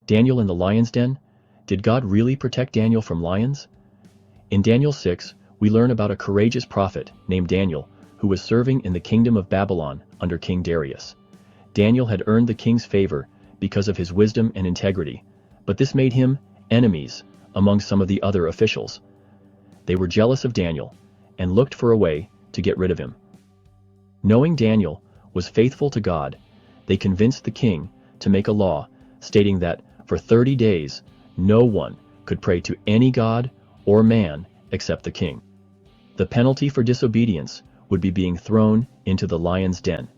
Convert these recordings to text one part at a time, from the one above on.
Daniel in the lion's den? Did God really protect Daniel from lions? In Daniel 6, we learn about a courageous prophet named Daniel who was serving in the kingdom of Babylon under King Darius. Daniel had earned the king's favor because of his wisdom and integrity, but this made him enemies among some of the other officials. They were jealous of Daniel and looked for a way to get rid of him. Knowing Daniel was faithful to God, they convinced the king to make a law stating that for 30 days no one could pray to any god or man except the king. The penalty for disobedience would be being thrown into the lion's den.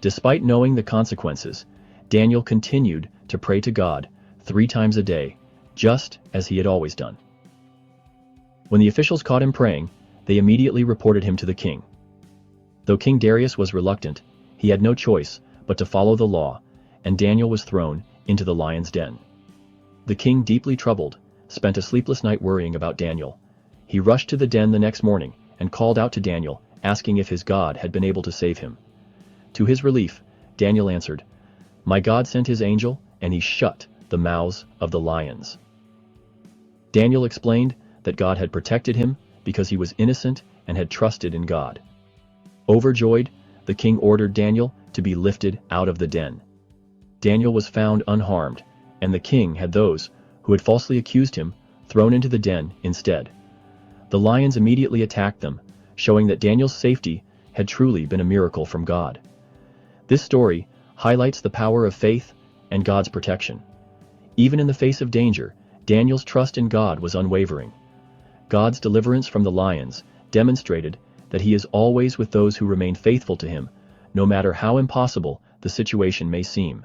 Despite knowing the consequences, Daniel continued to pray to God 3 times a day, just as he had always done. When the officials caught him praying, they immediately reported him to the king. Though King Darius was reluctant, he had no choice but to follow the law, and Daniel was thrown into the lion's den. The king, deeply troubled, spent a sleepless night worrying about Daniel. He rushed to the den the next morning and called out to Daniel, asking if his God had been able to save him. To his relief, Daniel answered, "My God sent his angel, and he shut the mouths of the lions." Daniel explained that God had protected him because he was innocent and had trusted in God. Overjoyed, the king ordered Daniel to be lifted out of the den. Daniel was found unharmed, and the king had those who had falsely accused him thrown into the den instead. The lions immediately attacked them, showing that Daniel's safety had truly been a miracle from God. This story highlights the power of faith and God's protection. Even in the face of danger, Daniel's trust in God was unwavering. God's deliverance from the lions demonstrated that he is always with those who remain faithful to him, no matter how impossible the situation may seem.